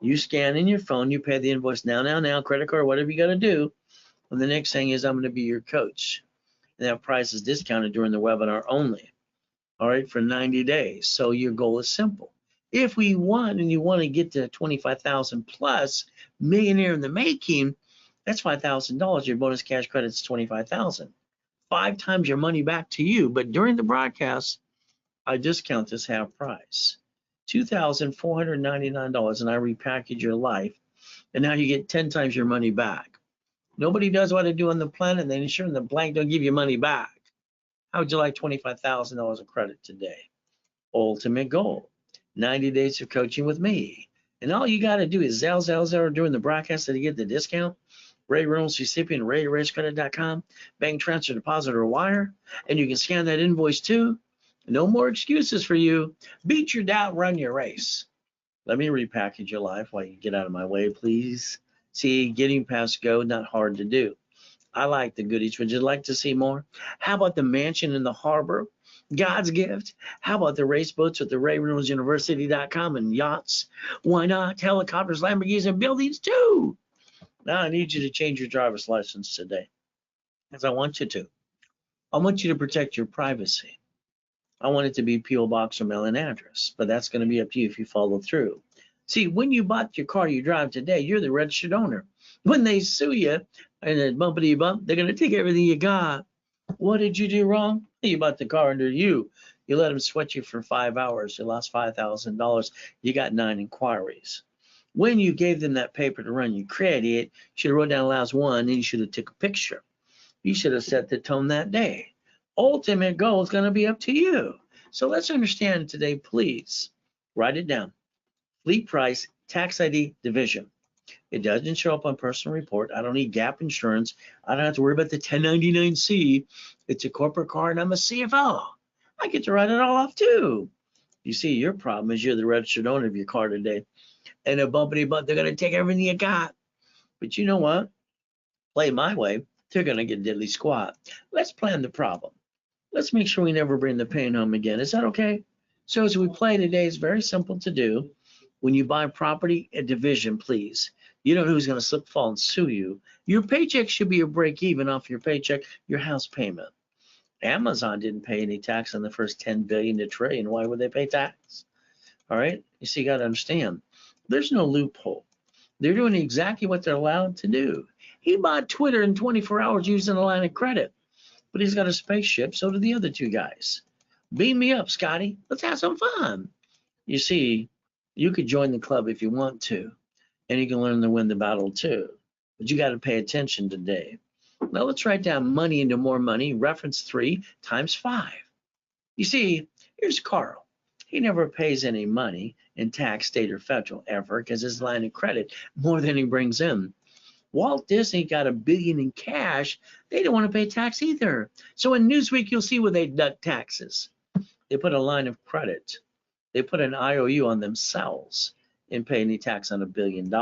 [SPEAKER 2] You scan in your phone, you pay the invoice now, credit card, whatever you got to do. And the next thing is I'm going to be your coach. And that price is discounted during the webinar only. All right, for 90 days. So your goal is simple. If we won and you want to get to 25,000 plus, millionaire in the making, that's $5,000. Your bonus cash credit is 25,000. 5 times your money back to you. But during the broadcast, I discount this half price, $2,499, and I repackage your life. And now you get 10 times your money back. Nobody does what I do on the planet, and then sure in the blank don't give you money back. How would you like $25,000 of credit today? Ultimate goal, 90 days of coaching with me. And all you got to do is Zelle during the broadcast to get the discount. Ray Reynolds recipient, RayRaceCredit.com, bank transfer, deposit, or wire. And you can scan that invoice too. No more excuses for you. Beat your doubt, run your race. Let me repackage your life while you get out of my way, please. See, getting past go, not hard to do. I like the goodies. Would you like to see more? How about the mansion in the harbor? God's gift. How about the race boats at the RayReynoldsUniversity.com and yachts? Why not? Helicopters, Lamborghinis, and buildings too. Now I need you to change your driver's license today, as I want you to. I want you to protect your privacy. I want it to be P.O. Box or mailing address, but that's going to be up to you if you follow through. See, when you bought your car you drive today, you're the registered owner. When they sue you and a bumpity bump, they're going to take everything you got. What did you do wrong? You bought the car under you. You let them sweat you for 5 hours. You lost $5,000. You got 9 inquiries. When you gave them that paper to run your credit, you should have wrote down last one, and you should have took a picture. You should have set the tone that day. Ultimate goal is going to be up to you. So let's understand today, please. Write it down. Fleet price, tax ID, division. It doesn't show up on personal report. I don't need gap insurance. I don't have to worry about the 1099-C. It's a corporate car and I'm a CFO. I get to write it all off too. You see, your problem is you're the registered owner of your car today. And a bumpity butt, they're going to take everything you got. But you know what? Play my way, they're going to get diddly squat. Let's plan the problem. Let's make sure we never bring the pain home again. Is that okay? So as we play today, it's very simple to do. When you buy property, a division, please. You know who's going to slip, fall, and sue you. Your paycheck should be a break even off your paycheck, your house payment. Amazon didn't pay any tax on the first 10 billion to trillion. Why would they pay tax? All right. You see, you got to understand. There's no loophole. They're doing exactly what they're allowed to do. He bought Twitter in 24 hours using a line of credit, but he's got a spaceship. So do the other two guys. Beam me up, Scotty. Let's have some fun. You see, you could join the club if you want to, and you can learn to win the battle too. But you got to pay attention today. Now let's write down money into more money. Reference 3 times 5. You see, here's Carl. He never pays any money in tax, state, or federal ever because his line of credit more than he brings in. Walt Disney got $1 billion in cash. They don't want to pay tax either. So in Newsweek, you'll see where they deduct taxes. They put a line of credit. They put an IOU on themselves and pay any tax on $1 billion.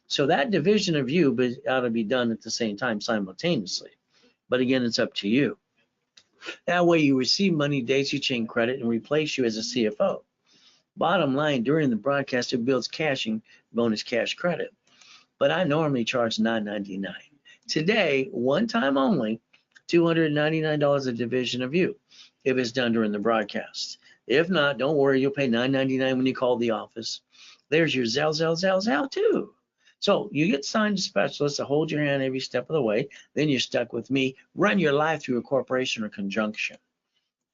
[SPEAKER 2] So that division of you ought to be done at the same time simultaneously. But again, it's up to you. That way you receive money, daisy chain credit, and replace you as a CFO. Bottom line, during the broadcast, it builds cashing bonus cash credit. But I normally charge $9.99. Today, one time only, $299 a division of you if it's done during the broadcast. If not, don't worry, you'll pay $9.99 when you call the office. There's your Zell too. So you get signed to specialists to hold your hand every step of the way. Then you're stuck with me. Run your life through a corporation or conjunction.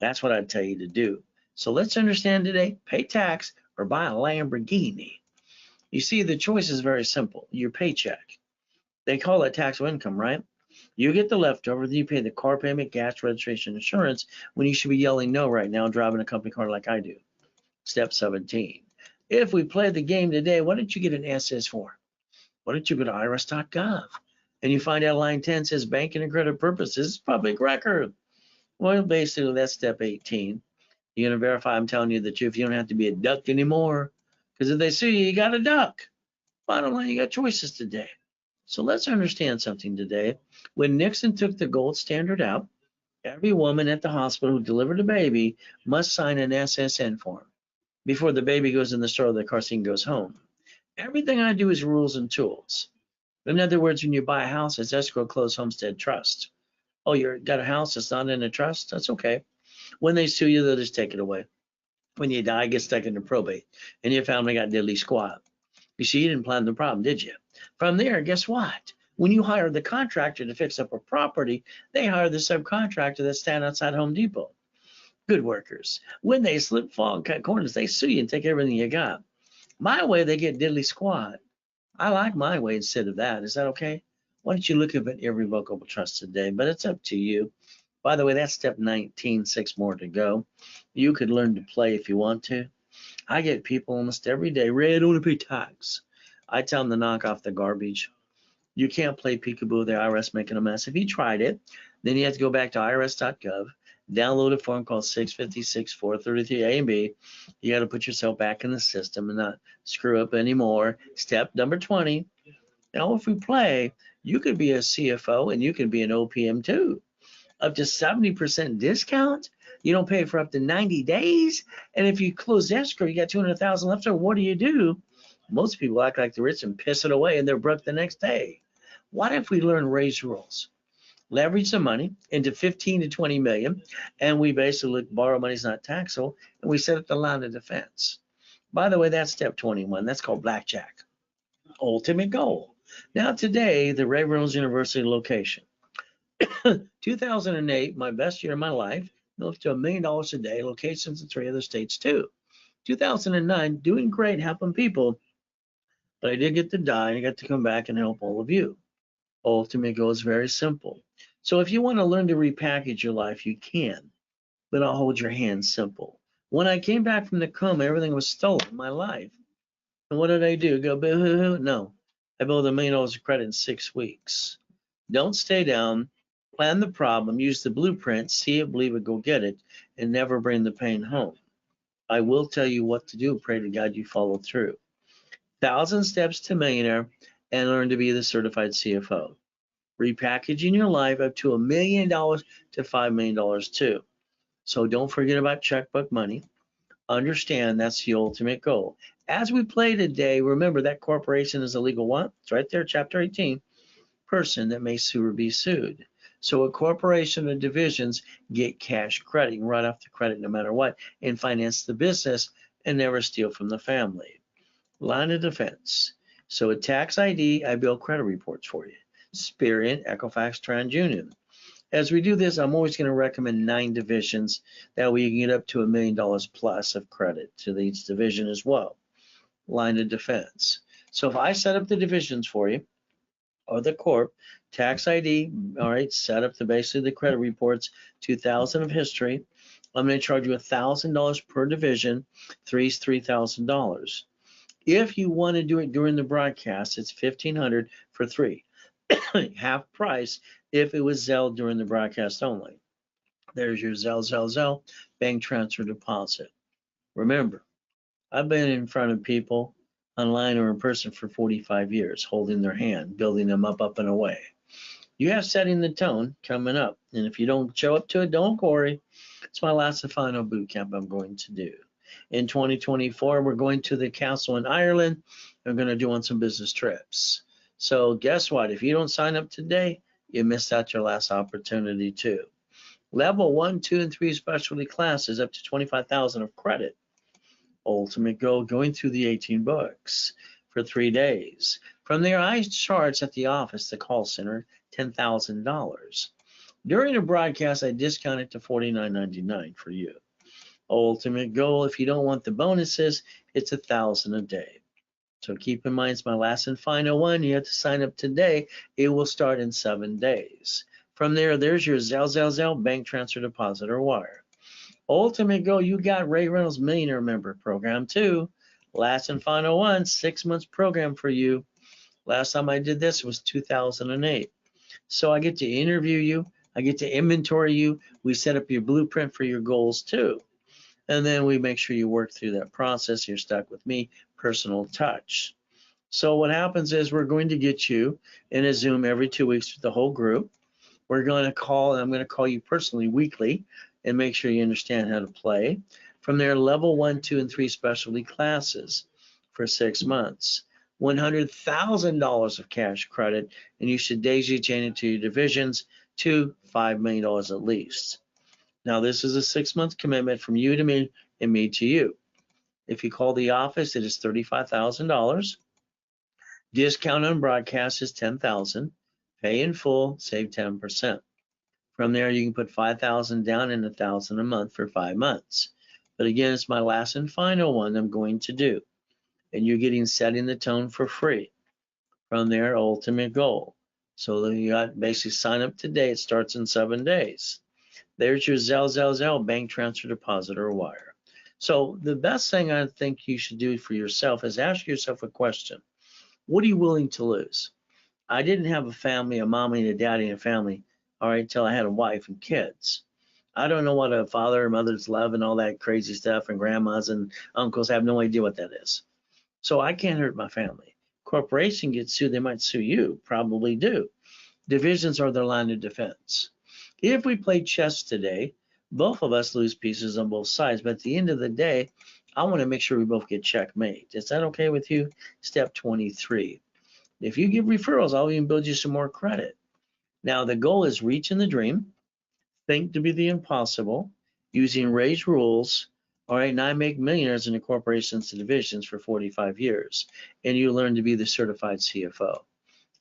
[SPEAKER 2] That's what I'd tell you to do. So let's understand today, pay tax or buy a Lamborghini. You see, the choice is very simple. Your paycheck. They call it taxable income, right? You get the leftover, then you pay the car payment, gas, registration, insurance, when you should be yelling no right now, driving a company car like I do. Step 17. If we play the game today, why don't you get an SS form? Why don't you go to irs.gov and you find out line 10 says banking and credit purposes, public record. Well, basically that's step 18. You're going to verify I'm telling you the truth. You don't have to be a duck anymore. Because if they sue you, you got a duck. Bottom line, you got choices today. So let's understand something today. When Nixon took the gold standard out, every woman at the hospital who delivered a baby must sign an SSN form before the baby goes in the store or the car seat goes home. Everything I do is rules and tools. In other words, when you buy a house, it's escrow, close, homestead, trust. Oh, you got a house that's not in a trust? That's okay. When they sue you, they'll just take it away. When you die, get stuck into probate, and your family got diddly squat. You see, you didn't plan the problem, did you? From there, guess what? When you hire the contractor to fix up a property, they hire the subcontractor that stand outside Home Depot. Good workers. When they slip, fall, and cut corners, they sue you and take everything you got. My way, they get diddly squat. I like my way instead of that. Is that okay? Why don't you look up at irrevocable trust today? But it's up to you. By the way, that's step 19, 6 more to go. You could learn to play if you want to. I get people almost every day, Ray, I don't want to pay tax. I tell them to knock off the garbage. You can't play peekaboo with the IRS making a mess. If you tried it, then you have to go back to irs.gov, download a form called 656-433A and B. You got to put yourself back in the system and not screw up anymore. Step number 20. Now, if we play, you could be a CFO and you could be an OPM too. Up to 70% discount. You don't pay for up to 90 days. And if you close escrow, you got 200,000 left over. What do? Most people act like they're rich and piss it away and they're broke the next day. What if we learn Ray's rules? Leverage the money into 15 to 20 million, and we basically borrow money is not taxable, and we set up the line of defense. By the way, that's step 21. That's called blackjack. Ultimate goal. Now today, the Ray Reynolds University location. 2008, my best year of my life, up to $1 million a day, locations in 3 other states too. 2009, doing great, helping people, but I did get to die and I got to come back and help all of you. Ultimate goal is very simple. So if you want to learn to repackage your life, you can, but I'll hold your hand simple. When I came back from the coma, everything was stolen in my life. And what did I do? Go boo-hoo-hoo? No. I built $1 million of credit in 6 weeks. Don't stay down. Plan the problem. Use the blueprint. See it, believe it, go get it, and never bring the pain home. I will tell you what to do. Pray to God you follow through. 1,000 steps to millionaire and learn to be the certified CFO. Repackaging your life up to $1 million to $5 million too. So don't forget about checkbook money. Understand that's the ultimate goal. As we play today, remember that corporation is a legal what? It's right there, chapter 18, person that may sue or be sued. So a corporation or divisions get cash credit. You can write off the credit no matter what and finance the business and never steal from the family. Line of defense. So at Tax ID, I build credit reports for you. Experian, Equifax, TransUnion. As we do this, I'm always going to recommend 9 divisions. That way you can get up to $1 million plus of credit to each division as well. Line of defense. So if I set up the divisions for you, or the corp, Tax ID, all right, set up basically the credit reports, 2,000 of history. I'm going to charge you $1,000 per division. 3 is $3,000. If you want to do it during the broadcast, it's $1,500 for 3. Half price if it was Zelle during the broadcast only. There's your Zelle, bank transfer deposit. Remember, I've been in front of people online or in person for 45 years, holding their hand, building them up and away. You have setting the tone coming up. And if you don't show up to it, don't worry. It's my last and final boot camp I'm going to do. In 2024, we're going to the castle in Ireland. I'm going to do on some business trips. So guess what? If you don't sign up today, you missed out your last opportunity too. Level 1, 2, and 3 specialty classes up to 25,000 of credit. Ultimate goal, going through the 18 books for 3 days. From there, I charge at the office, the call center, $10,000. During the broadcast, I discount it to $49.99 for you. Ultimate goal, if you don't want the bonuses, it's $1,000 a day. So keep in mind, it's my last and final one. You have to sign up today. It will start in 7 days. From there, there's your Zelle, bank transfer, deposit, or wire. Ultimate goal, you got Ray Reynolds Millionaire Member Program too. Last and final one, 6 months program for you. Last time I did this was 2008. So I get to interview you. I get to inventory you. We set up your blueprint for your goals too. And then we make sure you work through that process. You're stuck with me, personal touch. So what happens is we're going to get you in a Zoom every 2 weeks with the whole group. We're going to call, and I'm going to call you personally weekly and make sure you understand how to play. From there, level 1, 2, and 3 specialty classes for 6 months. $100,000 of cash credit, and you should daisy chain it to your divisions to $5 million at least. Now, this is a 6-month commitment from you to me and me to you. If you call the office, it is $35,000. Discount on broadcast is $10,000. Pay in full, save 10%. From there, you can put $5,000 down and $1,000 a month for 5 months. But again, it's my last and final one I'm going to do. And you're getting setting the tone for free. From there, ultimate goal. So you got basically sign up today. It starts in 7 days. There's your Zelle, bank transfer, deposit, or wire. So the best thing I think you should do for yourself is ask yourself a question. What are you willing to lose? I didn't have a family, a mommy and a daddy and a family, all right, until I had a wife and kids. I don't know what a father or mother's love and all that crazy stuff, and grandmas and uncles, have no idea what that is. So I can't hurt my family. Corporation gets sued, they might sue you, probably do. Divisions are their line of defense. If we play chess today, both of us lose pieces on both sides, but at the end of the day, I want to make sure we both get checkmate. Is that okay with you? Step 23. If you give referrals, I'll even build you some more credit. Now, the goal is reaching the dream, think to be the impossible, using Ray's rules. All right, and I make millionaires in the corporations and divisions for 45 years, and you learn to be the certified CFO.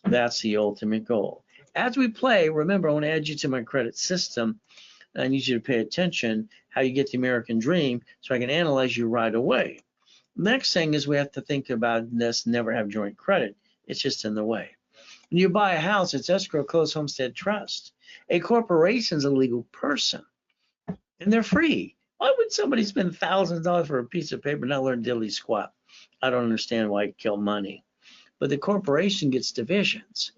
[SPEAKER 2] That's the ultimate goal. As we play, remember, I want to add you to my credit system. I need you to pay attention how you get the American dream so I can analyze you right away. Next thing is we have to think about this, never have joint credit. It's just in the way. When you buy a house, it's escrow, close, homestead, trust. A corporation is a legal person, and they're free. Why would somebody spend thousands of dollars for a piece of paper and not learn diddly squat? I don't understand why it kill money. But the corporation gets divisions.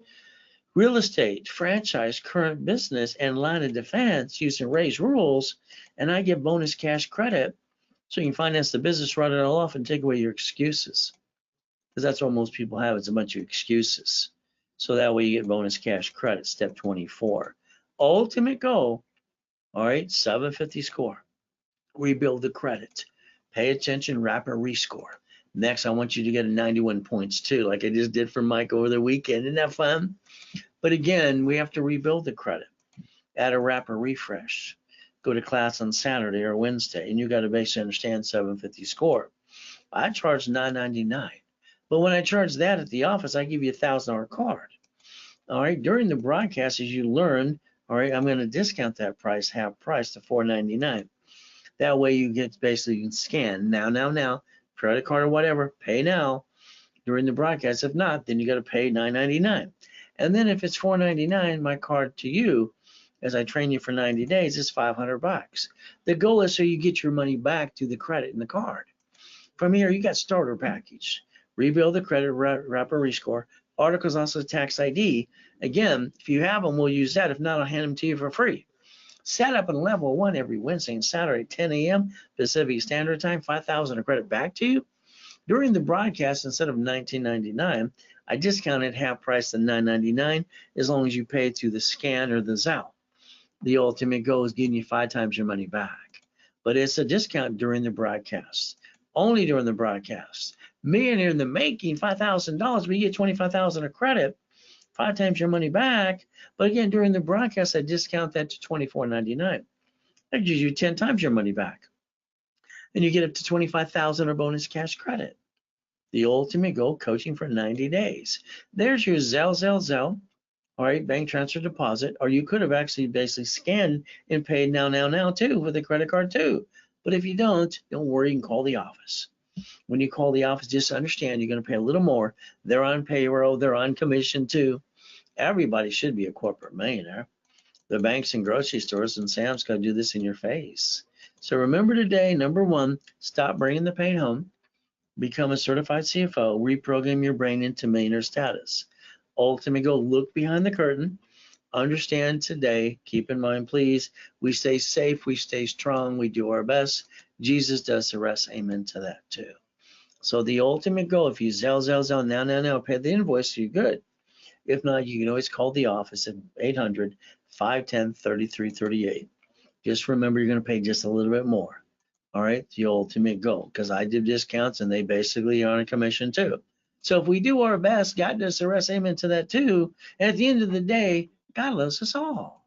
[SPEAKER 2] Real estate, franchise, current business, and line of defense using Ray's rules, and I give bonus cash credit so you can finance the business, run it all off, and take away your excuses. Because that's what most people have, it's a bunch of excuses. So that way you get bonus cash credit, step 24. Ultimate goal, all right, 750 score. Rebuild the credit. Pay attention, rapid rescore. Next, I want you to get a 91 points too, like I just did for Mike over the weekend. Isn't that fun? But again, we have to rebuild the credit. Add a rapid refresh. Go to class on Saturday or Wednesday, and you got to basically understand 750 score. I charge $9.99. But when I charge that at the office, I give you a $1,000 card. All right, during the broadcast, as you learn, all right, I'm going to discount that price, half price, to $4.99. That way you get basically, you can scan now, credit card or whatever, pay now during the broadcast. If not, then you got to pay $9.99. And then if it's $4.99, my card to you, as I train you for 90 days, is $500. The goal is so you get your money back through the credit and the card. From here, you got starter package. Rebuild the credit, rapid rescore. Articles also tax ID. Again, if you have them, we'll use that. If not, I'll hand them to you for free. Set up in level 1 every Wednesday and Saturday, 10 a.m. Pacific Standard Time, 5,000 of credit back to you. During the broadcast, instead of $19.99, I discounted half price to $9.99 as long as you pay through the scan or the Zelle. The ultimate goal is getting you 5 times your money back. But it's a discount during the broadcast. Only during the broadcast. Millionaire in the making, $5,000, but you get $25,000 of credit, 5 times your money back. But again, during the broadcast, I discount that to $24.99. That gives you 10 times your money back. And you get up to $25,000 of bonus cash credit. The ultimate goal, coaching for 90 days. There's your Zelle. All right, bank transfer deposit. Or you could have actually basically scanned and paid now too with a credit card too. But if you don't worry, you can call the office. When you call the office, just understand you're going to pay a little more. They're on payroll, they're on commission too. Everybody should be a corporate millionaire. The banks and grocery stores and Sam's got to do this in your face. So remember today, number 1, stop bringing the pain home. Become a certified CFO. Reprogram your brain into millionaire status. Ultimately, go look behind the curtain. Understand today, keep in mind, please, we stay safe, we stay strong, we do our best. Jesus does the rest. Amen to that too. So the ultimate goal, if you Zelle, now, pay the invoice, you're good. If not, you can always call the office at 800-510-3338. Just remember, you're going to pay just a little bit more. All right, the ultimate goal, because I do discounts and they basically are on a commission too. So if we do our best, God does the rest. Amen to that too. And at the end of the day, God loves us all.